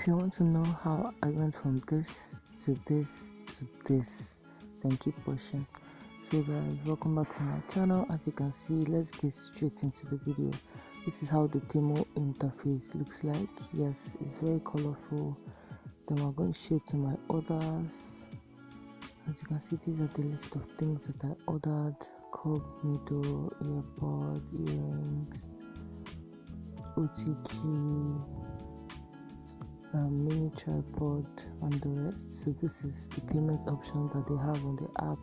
If you want to know how I went from this to this to this, then keep watching. So guys, welcome back to my channel. As you can see, let's get straight into the video. This is how the Temu interface looks like. Yes, it's very colorful. Then we're going straight to my orders. As you can see, these are the list of things that I ordered: cup, needle, earbud, earrings, OTG, mini tripod, and the rest. So this is the payment option that they have on the app.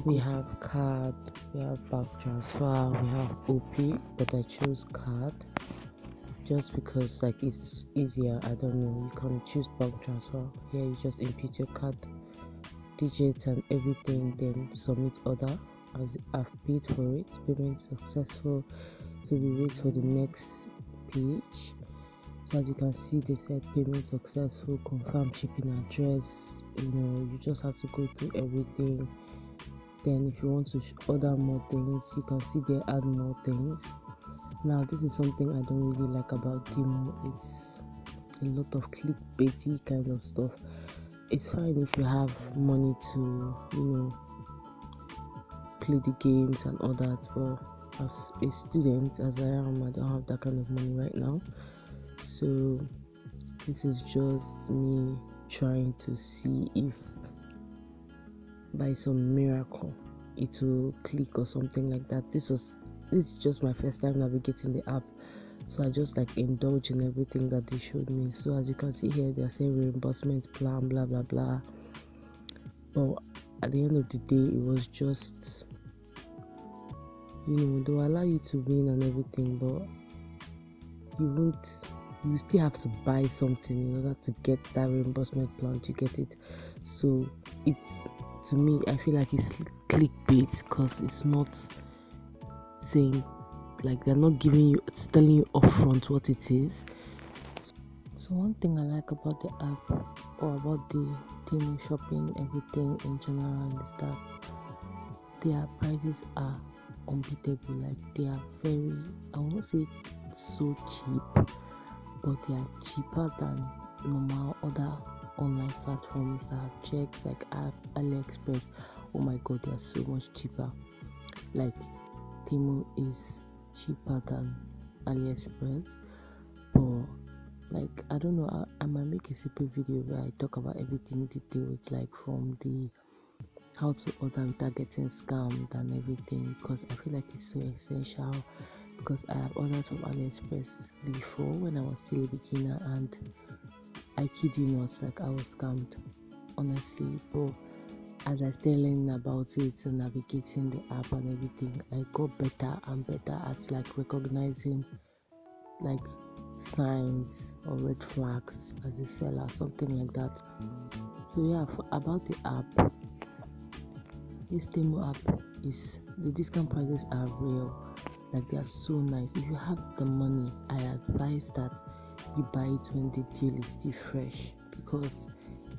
We have card, we have bank transfer, we have OP, but I chose card just because like it's easier. I don't know, you can choose bank transfer. Here you just input your card digits and everything, then submit order. As I've paid for it, payment successful. So we wait for the next page. So as you can see, they said payment successful, confirm shipping address. You just have to go through everything. Then if you want to order more things, you can see they add more things. Now this is something I don't really like about Temu. It's a lot of clickbaity kind of stuff. It's fine if you have money to play the games and all that, but as a student, as I am, I don't have that kind of money right now. So this is just me trying to see if by some miracle it will click or something like that. This is just my first time navigating the app, so I just like indulge in everything that they showed me. So as you can see here, they are saying reimbursement plan, blah blah blah, but at the end of the day, it was just they'll allow you to win and everything, but you still have to buy something in order to get that reimbursement plan to get it. So it's, to me, I feel like it's clickbait because it's not saying, like, they're not giving you, it's telling you upfront what it is. So one thing I like about the app, or about the Temu shopping, everything in general, is that their prices are unbeatable. Like, they are very, I won't say so cheap, but they are cheaper than normal other online platforms that I've checked, like AliExpress. Oh my god, they are so much cheaper. Like, Temu is cheaper than AliExpress, but like, I don't know, I might make a separate video where I talk about everything detailed, like from the how to order without getting scammed and everything, because I feel like it's so essential. Because I have ordered from AliExpress before when I was still a beginner, and I kid you not, like, I was scammed, honestly. But as I started learning about it and navigating the app and everything, I got better and better at like recognizing like signs or red flags as a seller, something like that. So yeah, about the app, this Temu app is, the discount prices are real. Like, they are so nice. If you have the money, I advise that you buy it when the deal is still fresh, because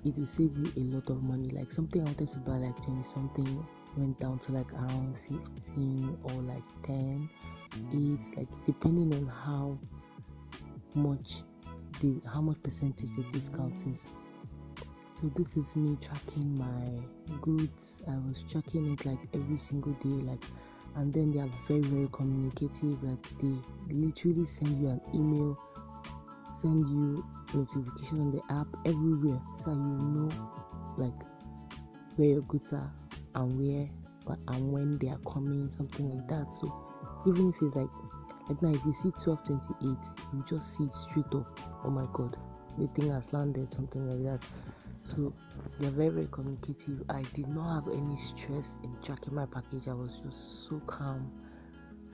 it will save you a lot of money. Like, something I wanted to buy like 20 something went down to like around 15 or like 10, 8, like depending on how much percentage the discount is. So this is me tracking my goods. I was tracking it like every single day, like, and then they are very, very communicative. Like, they literally send you an email, send you notification on the app everywhere, so you know like where your goods are and where and when they are coming, something like that. So even if it's like now, if you see 12:28, you just see it straight up. Oh my god, the thing has landed, something like that. So they're very, very communicative. I did not have any stress in tracking my package. I was just so calm.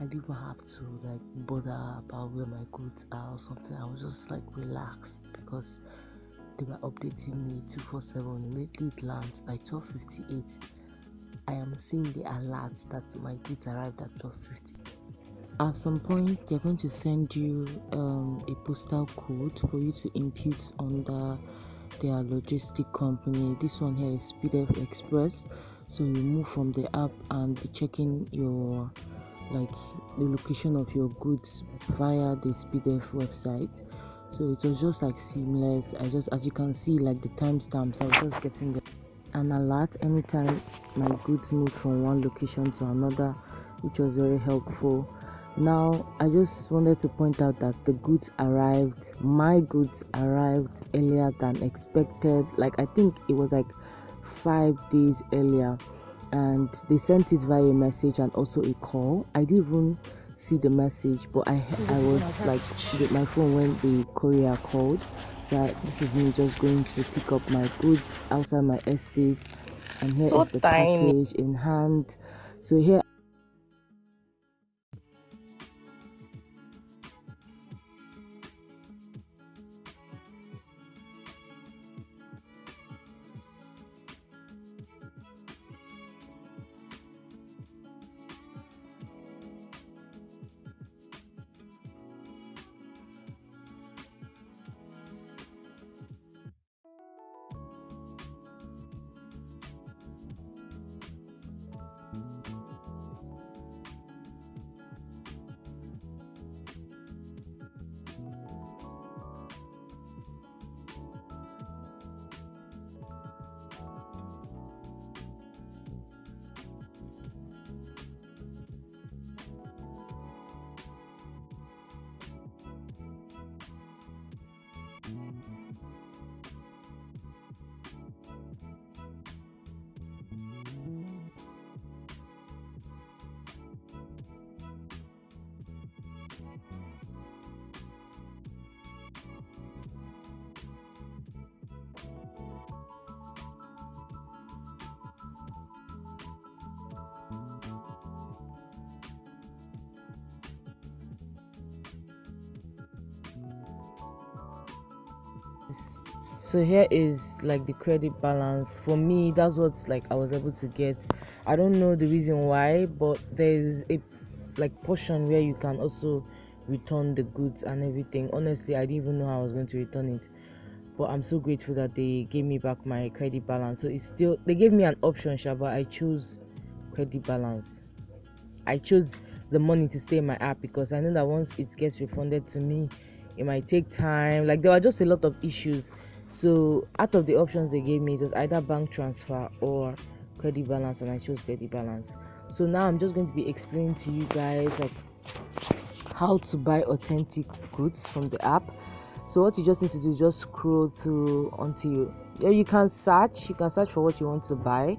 I didn't have to like bother about where my goods are or something. I was just like relaxed because they were updating me 247. Immediately it lands by 12:58. I am seeing the alert that my goods arrived at 12:50. At some point, they're going to send you a postal code for you to input under their logistic company. This one here is PDF Express. So you move from the app and be checking your like the location of your goods via the PDF website. So it was just like seamless. As you can see, like the timestamps, I was just getting an alert anytime my goods moved from one location to another, which was very helpful. Now I just wanted to point out that my goods arrived earlier than expected. Like I think it was like 5 days earlier, and they sent it via a message and also a call. I didn't even see the message, but I was like with my phone when the courier called. So this is me just going to pick up my goods outside my estate, and here is the package in hand. So here so here is like the credit balance for me. That's what like I was able to get. I don't know the reason why, but there's a like portion where you can also return the goods and everything. Honestly, I didn't even know how I was going to return it, but I'm so grateful that they gave me back my credit balance. So it's still, they gave me an option, but I chose credit balance. I chose the money to stay in my app because I know that once it gets refunded to me, it might take time. Like there were just a lot of issues. So out of the options they gave me, it was either bank transfer or credit balance, and I chose credit balance. So now I'm just going to be explaining to you guys like how to buy authentic goods from the app. So what you just need to do is just scroll through until you can search for what you want to buy,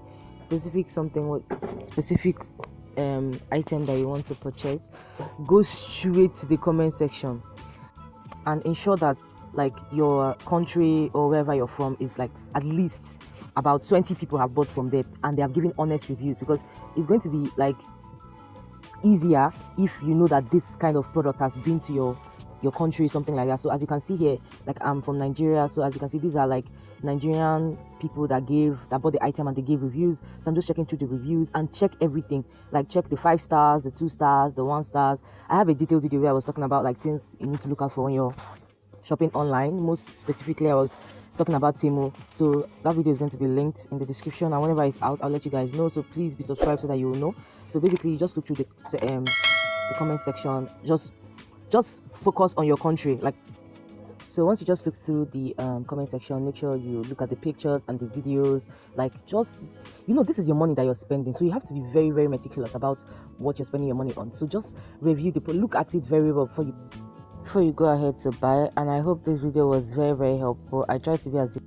specific item that you want to purchase. Go straight to the comment section and ensure that like your country or wherever you're from is like at least about 20 people have bought from there and they have given honest reviews, because it's going to be like easier if you know that this kind of product has been to your country, something like that. So as you can see here, like I'm from Nigeria, so as you can see, these are like Nigerian people that bought the item and they gave reviews. So I'm just checking through the reviews and check everything, like check the 5 stars, the 2 stars, the 1 stars. I have a detailed video where I was talking about like things you need to look out for when you're shopping online. Most specifically, I was talking about Temu, so that video is going to be linked in the description, and whenever it's out, I'll let you guys know. So please be subscribed so that you will know. So basically, you just look through the comment section, just focus on your country. Like, so once you just look through the comment section, make sure you look at the pictures and the videos. Like, just, this is your money that you're spending, so you have to be very, very meticulous about what you're spending your money on. So just review look at it very well before you go ahead to buy. And I hope this video was very, very helpful. I tried to be as